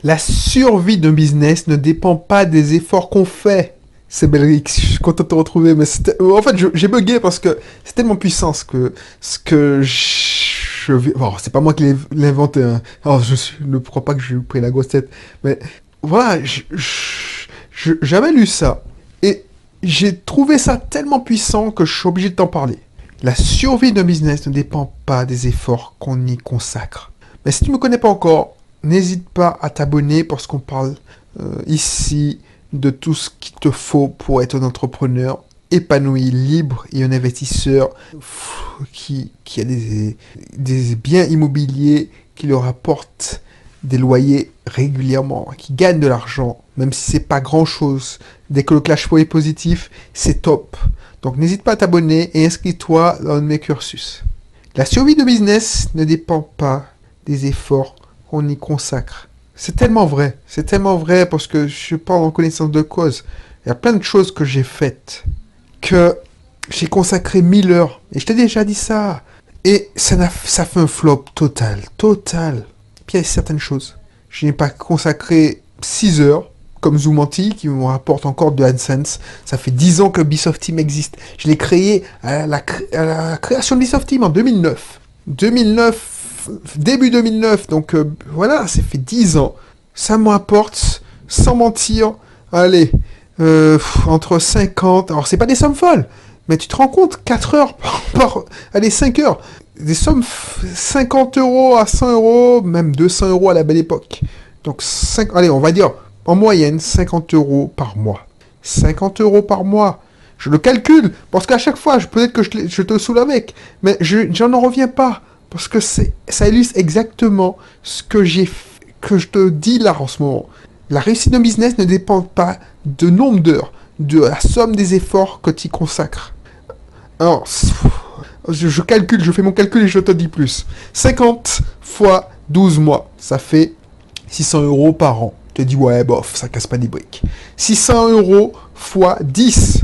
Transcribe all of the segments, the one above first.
La survie d'un business ne dépend pas des efforts qu'on fait. C'est Belrix, je suis content de te retrouver, mais en fait, j'ai bugué parce que c'est tellement puissant bon, c'est pas moi qui l'ai inventé, hein. Alors, ne crois pas que j'ai pris la grosse tête, mais voilà, j'avais lu ça et j'ai trouvé ça tellement puissant que je suis obligé de t'en parler. La survie d'un business ne dépend pas des efforts qu'on y consacre. Mais si tu me connais pas encore, n'hésite pas à t'abonner parce qu'on parle ici de tout ce qu'il te faut pour être un entrepreneur épanoui, libre et un investisseur qui a des biens immobiliers qui leur apportent des loyers régulièrement, qui gagne de l'argent, même si c'est pas grand chose. Dès que le cash flow est positif, c'est top. Donc n'hésite pas à t'abonner et inscris-toi dans mes cursus. La survie de business ne dépend pas des efforts qu'on y consacre. C'est tellement vrai parce que je parle en connaissance de cause. Il y a plein de choses que j'ai faites, que j'ai consacré 1000 heures, et je t'ai déjà dit ça, et ça fait un flop total. Puis il y a certaines choses. Je n'ai pas consacré 6 heures, comme Zoomanti, qui me rapporte encore de AdSense. Ça fait 10 ans que Ubisoft Team existe. Je l'ai créé à la création de Ubisoft Team en 2009. Début 2009, donc voilà, ça fait 10 ans. Ça me rapporte, sans mentir, allez, entre 50... Alors, c'est pas des sommes folles, mais tu te rends compte, 4 heures allez, 5 heures. Des sommes 50 euros à 100 euros, même 200 euros à la belle époque. Donc, allez, on va dire, en moyenne, 50 euros par mois. 50 euros par mois. Je le calcule, parce qu'à chaque fois, peut-être que je te saoule avec, mais j'en reviens pas. Parce que ça illustre exactement ce que je te dis là en ce moment. La réussite d'un business ne dépend pas de nombre d'heures, de la somme des efforts que tu y consacres. Alors, je calcule, je fais mon calcul et je te dis plus. 50 fois 12 mois, ça fait 600 euros par an. Tu te dis, ouais, bof, ça casse pas des briques. 600 euros fois 10,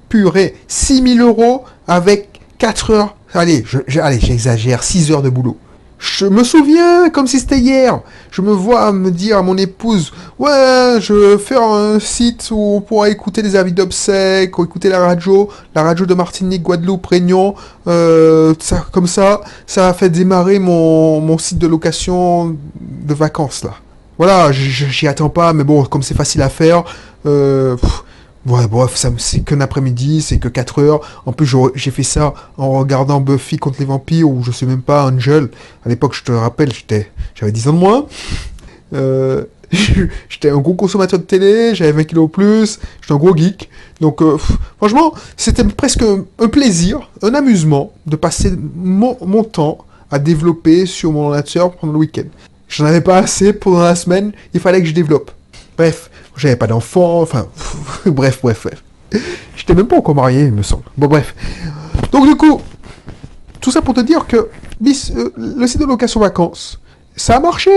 purée, 6000 euros avec 4 heures. Allez, j'exagère, 6 heures de boulot. Je me souviens comme si c'était hier. Je me vois me dire à mon épouse, ouais, je veux faire un site où on pourra écouter des avis d'obsèques, ou écouter la radio de Martinique, Guadeloupe, Réunion, comme ça a fait démarrer mon site de location de vacances là. Voilà, j'y attends pas, mais bon, comme c'est facile à faire, ouais, bref, c'est qu'un après-midi, c'est que 4 heures. En plus, j'ai fait ça en regardant Buffy contre les vampires, ou je sais même pas, Angel. À l'époque, je te rappelle, j'avais 10 ans de moins. J'étais un gros consommateur de télé, j'avais 20 kilos plus, j'étais un gros geek. Donc, franchement, c'était presque un plaisir, un amusement de passer mon temps à développer sur mon ordinateur pendant le week-end. J'en avais pas assez pendant la semaine, il fallait que je développe. Bref, j'avais pas d'enfant, enfin, bref. J'étais même pas encore marié, il me semble. Bon, bref. Donc, du coup, tout ça pour te dire que le site de location vacances, ça a marché.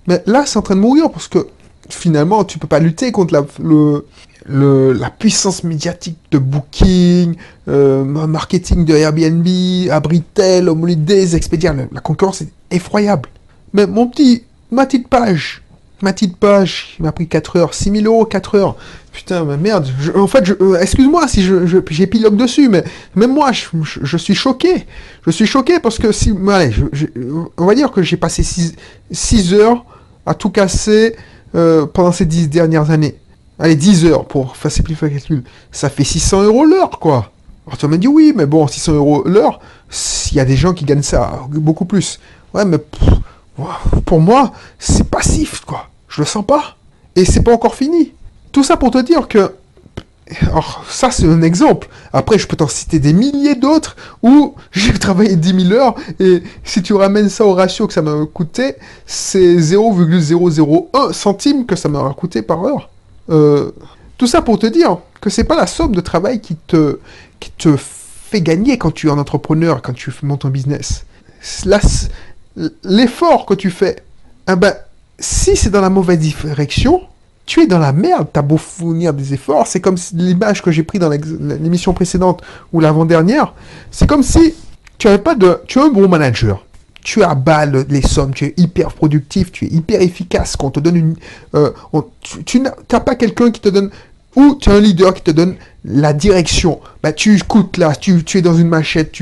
Mais là, c'est en train de mourir parce que finalement, tu peux pas lutter contre la puissance médiatique de Booking, marketing de Airbnb, Abritel, Holidays, Expedia. La concurrence est effroyable. Mais ma petite page, il m'a pris 4 heures, 6000 euros, 4 heures. Putain, mais merde. Excuse-moi si j'épilogue dessus, mais même moi, je suis choqué. Je suis choqué parce que allez, on va dire que j'ai passé 6 heures à tout casser pendant ces 10 dernières années. Allez, 10 heures pour faire simplifier le calcul. Ça fait 600 euros l'heure, quoi. Alors tu m'as dit oui, mais bon, 600 euros l'heure, il y a des gens qui gagnent ça beaucoup plus. Ouais, mais pour moi, c'est passif, quoi. Je le sens pas. Et c'est pas encore fini. Tout ça pour te dire que... Alors, ça, c'est un exemple. Après, je peux t'en citer des milliers d'autres où j'ai travaillé 10 000 heures et si tu ramènes ça au ratio que ça m'a coûté, c'est 0,001 centime que ça m'a coûté par heure. Tout ça pour te dire que c'est pas la somme de travail qui te fait gagner quand tu es un entrepreneur, quand tu montes un business. L'effort que tu fais, si c'est dans la mauvaise direction, tu es dans la merde. T'as beau fournir des efforts, c'est comme l'image que j'ai pris dans l'émission précédente ou l'avant-dernière, c'est comme si tu es un bon manager. tu abats les sommes, tu es hyper productif, tu es hyper efficace. Quand on te donne tu n'as pas quelqu'un qui te donne, ou tu as un leader qui te donne la direction. Bah, tu écoutes là, tu es dans une machette,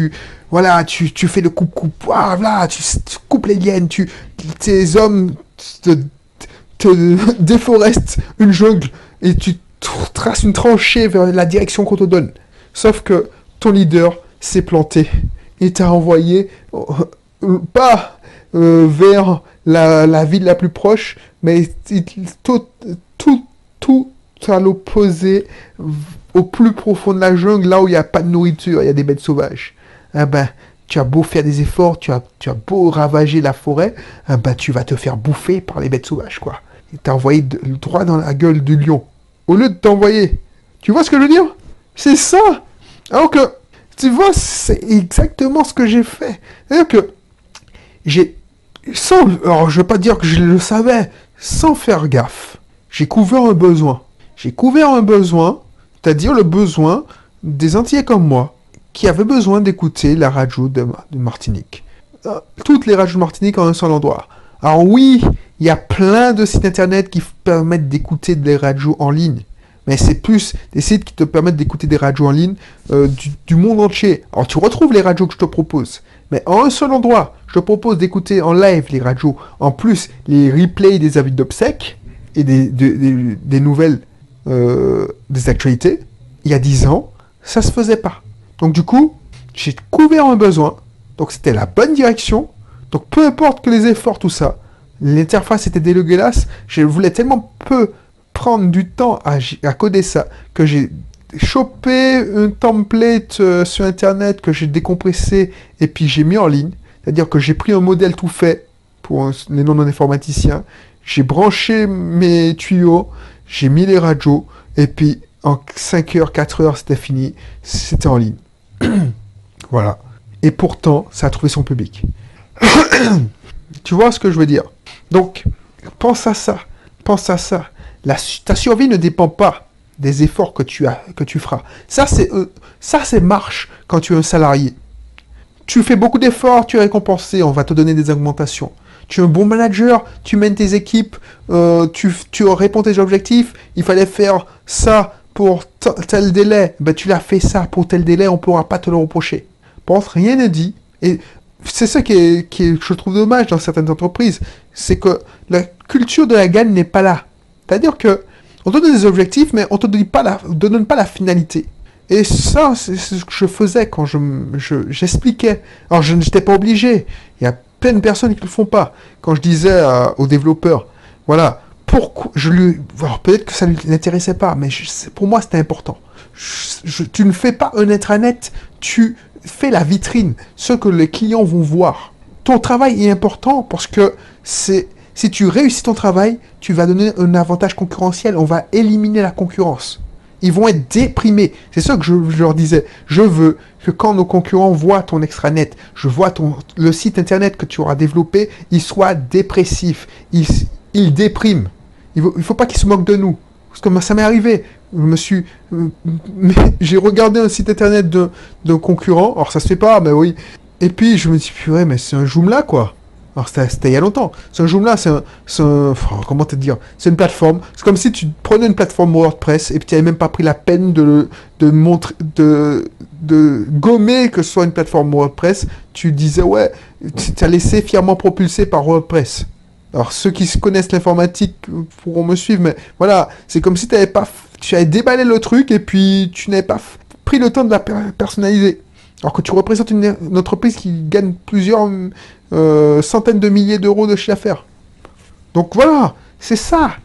voilà, tu fais le coupe-coupe, voilà, tu coupes les lianes, tes hommes te déforestent une jungle et tu traces une tranchée vers la direction qu'on te donne. Sauf que ton leader s'est planté et t'a envoyé pas vers la ville la plus proche, mais tout à l'opposé, au plus profond de la jungle, là où il n'y a pas de nourriture, il y a des bêtes sauvages. Ah ben, tu as beau faire des efforts, tu as beau ravager la forêt, ah ben, tu vas te faire bouffer par les bêtes sauvages, quoi. Il t'a envoyé droit dans la gueule du lion. Au lieu de t'envoyer. Tu vois ce que je veux dire? C'est ça. Alors que, tu vois, c'est exactement ce que j'ai fait. C'est-à-dire que, alors je veux pas dire que je le savais, sans faire gaffe, j'ai couvert un besoin. J'ai couvert un besoin, c'est-à-dire le besoin des Antillais comme moi, qui avaient besoin d'écouter la radio de Martinique. Toutes les radios de Martinique en un seul endroit. Alors oui, il y a plein de sites internet qui permettent d'écouter des radios en ligne. Mais c'est plus des sites qui te permettent d'écouter des radios en ligne du monde entier. Alors tu retrouves les radios que je te propose. Mais en un seul endroit, je te propose d'écouter en live les radios. En plus, les replays des avis d'obsèques et des nouvelles, des actualités. Il y a 10 ans, ça se faisait pas. Donc du coup, j'ai couvert un besoin. Donc c'était la bonne direction. Donc peu importe que les efforts, tout ça, l'interface était dégueulasse. Je voulais tellement peu prendre du temps à coder ça que j'ai chopé un template sur internet que j'ai décompressé et puis j'ai mis en ligne. C'est-à-dire que j'ai pris un modèle tout fait pour les non-informaticiens. J'ai branché mes tuyaux, j'ai mis les radios et puis en 5 heures, 4 heures, c'était fini. C'était en ligne. Voilà. Et pourtant, ça a trouvé son public. Tu vois ce que je veux dire? Donc, pense à ça. Pense à ça. Ta survie ne dépend pas des efforts que tu feras. Ça, c'est marche quand tu es un salarié. Tu fais beaucoup d'efforts, tu es récompensé, on va te donner des augmentations. Tu es un bon manager, tu mènes tes équipes, tu réponds tes objectifs, il fallait faire ça pour tel délai, ben tu l'as fait ça pour tel délai, on ne pourra pas te le reprocher. Pense, rien n'est dit. Et c'est ça je trouve dommage dans certaines entreprises, c'est que la culture de la gagne n'est pas là. C'est-à-dire que on te donne des objectifs, mais on ne te donne pas la finalité. Et ça, c'est ce que je faisais quand j'expliquais. Alors, je n'étais pas obligé. Il y a plein de personnes qui ne le font pas. Quand je disais aux développeurs, voilà, pourquoi alors peut-être que ça ne l'intéressait pas, mais pour moi, c'était important. Tu ne fais pas un intranet, tu fais la vitrine, ce que les clients vont voir. Ton travail est important parce que si tu réussis ton travail, tu vas donner un avantage concurrentiel. On va éliminer la concurrence. Ils vont être déprimés. C'est ça que je leur disais. Je veux que quand nos concurrents voient ton extranet, je vois le site internet que tu auras développé, il soit dépressif. Il déprime. Il ne faut pas qu'ils se moquent de nous. Parce que ça m'est arrivé. J'ai regardé un site internet d'un concurrent. Alors ça se fait pas, mais oui. Et puis je me dis, purée, mais c'est un Joomla quoi. Alors c'était il y a longtemps. Ce Joomla, comment te dire? C'est une plateforme. C'est comme si tu prenais une plateforme WordPress et puis tu n'avais même pas pris la peine de gommer que ce soit une plateforme WordPress. Tu disais, ouais, tu as laissé fièrement propulsé par WordPress. Alors ceux qui connaissent l'informatique pourront me suivre, mais voilà, c'est comme si tu avais déballé le truc et puis tu n'avais pas pris le temps de la personnaliser. Alors que tu représentes une entreprise qui gagne plusieurs centaines de milliers d'euros de chiffre d'affaires. Donc voilà, c'est ça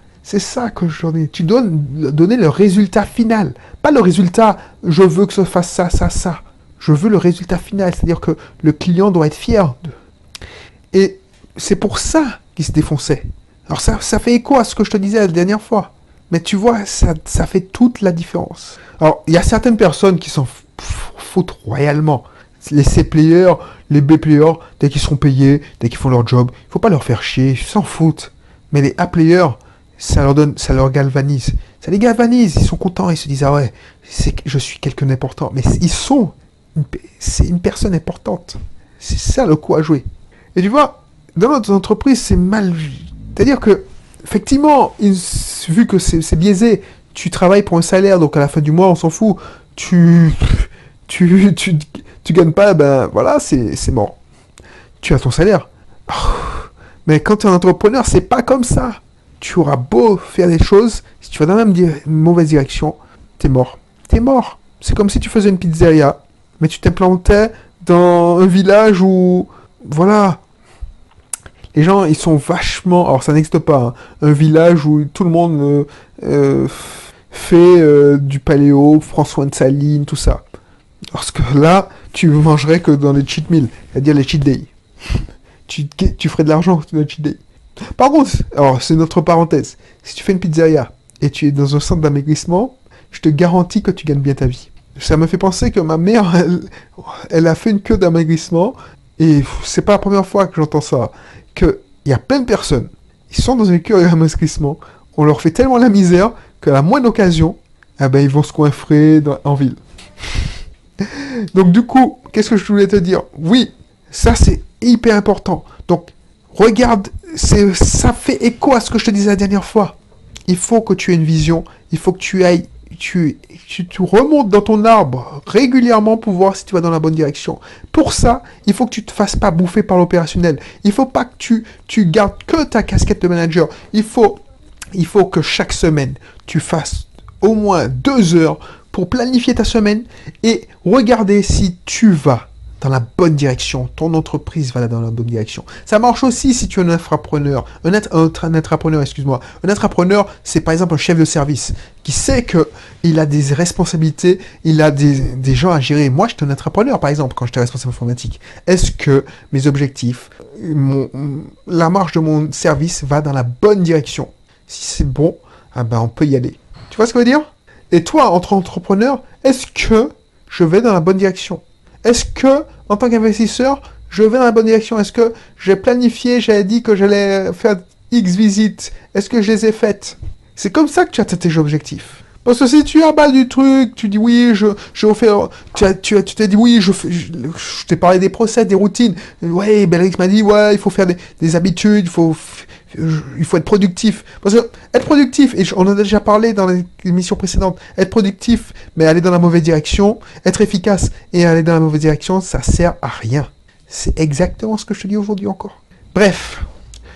que je dis. Tu dois donner le résultat final. Pas le résultat, je veux que ça fasse ça, ça, ça. Je veux le résultat final, c'est-à-dire que le client doit être fier. Et c'est pour ça qu'il se défonçait. Alors ça fait écho à ce que je te disais la dernière fois. Mais tu vois, ça fait toute la différence. Alors, il y a certaines personnes qui s'en foutent royalement. Les C-players, les B-players, dès qu'ils seront payés, dès qu'ils font leur job, il ne faut pas leur faire chier, ils s'en foutent. Mais les A-players, ça leur galvanise. Ça les galvanise, ils sont contents, ils se disent, ah ouais, je suis quelqu'un d'important. Mais c'est une personne importante. C'est ça le coup à jouer. Et tu vois, dans notre entreprise, c'est mal. C'est-à-dire que, effectivement, vu que c'est biaisé, tu travailles pour un salaire, donc à la fin du mois, on s'en fout. Tu, tu, tu, tu gagnes pas, ben voilà, c'est mort. Tu as ton salaire. Oh. Mais quand tu es un entrepreneur, c'est pas comme ça. Tu auras beau faire des choses, si tu vas dans la même mauvaise direction, t'es mort. T'es mort. C'est comme si tu faisais une pizzeria, mais tu t'implantais dans un village où, voilà, les gens, ils sont vachement... Alors, ça n'existe pas, hein. Un village où tout le monde fait du paléo, prend soin de sa ligne, tout ça. Parce que là, tu mangerais que dans les cheat meals, c'est-à-dire les cheat days. Tu ferais de l'argent dans les cheat days. Par contre, alors, c'est notre parenthèse. Si tu fais une pizzeria et tu es dans un centre d'amaigrissement, je te garantis que tu gagnes bien ta vie. Ça me fait penser que ma mère, elle a fait une queue d'amaigrissement, et c'est pas la première fois que j'entends ça. Qu'il y a plein de personnes, ils sont dans une queue d'amaigrissement, on leur fait tellement la misère qu'à la moindre occasion, eh ben, ils vont se coinfrer en ville. Donc du coup, qu'est-ce que je voulais te dire? Oui, ça c'est hyper important. Donc, regarde, ça fait écho à ce que je te disais la dernière fois. Il faut que tu aies une vision, il faut que tu ailles, tu remontes dans ton arbre régulièrement pour voir si tu vas dans la bonne direction. Pour ça, il faut que tu te fasses pas bouffer par l'opérationnel. Il faut pas que tu gardes que ta casquette de manager. Il faut que chaque semaine, tu fasses au moins 2 heures pour planifier ta semaine et regarder si tu vas dans la bonne direction. Ton entreprise va dans la bonne direction. Ça marche aussi si tu es un intrapreneur. Un intrapreneur, excuse-moi. Un intrapreneur, c'est par exemple un chef de service qui sait qu'il a des responsabilités, il a des gens à gérer. Moi, j'étais un intrapreneur, par exemple, quand j'étais responsable informatique. Est-ce que mes objectifs, la marche de mon service va dans la bonne direction? Si c'est bon, ah ben on peut y aller. Tu vois ce que je veux dire? Et toi, entre entrepreneur, est-ce que je vais dans la bonne direction? Est-ce que, en tant qu'investisseur, je vais dans la bonne direction? Est-ce que j'ai planifié, j'avais dit que j'allais faire X visites? Est-ce que je les ai faites? C'est comme ça que tu atteins tes objectifs. Parce que si tu abats du truc, tu dis oui, je fais, tu t'es dit oui, je t'ai parlé des process, des routines. Ouais, Belrix m'a dit ouais, il faut faire des habitudes, il faut être productif. Parce que être productif, et on en a déjà parlé dans les émissions précédentes, être productif, mais aller dans la mauvaise direction, être efficace et aller dans la mauvaise direction, ça sert à rien. C'est exactement ce que je te dis aujourd'hui encore. Bref,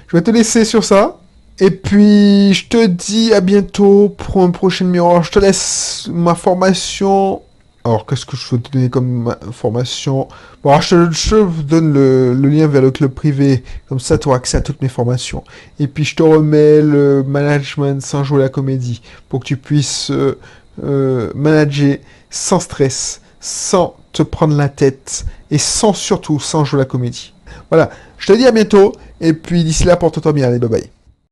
je vais te laisser sur ça. Et puis, je te dis à bientôt pour un prochain numéro. Alors, je te laisse ma formation. Alors, qu'est-ce que je veux te donner comme formation? Bon, alors, je te donne le lien vers le club privé. Comme ça, tu auras accès à toutes mes formations. Et puis, je te remets le management sans jouer la comédie. Pour que tu puisses manager sans stress, sans te prendre la tête. Et surtout, sans jouer la comédie. Voilà, je te dis à bientôt. Et puis, d'ici là, porte-toi bien. Allez, bye bye.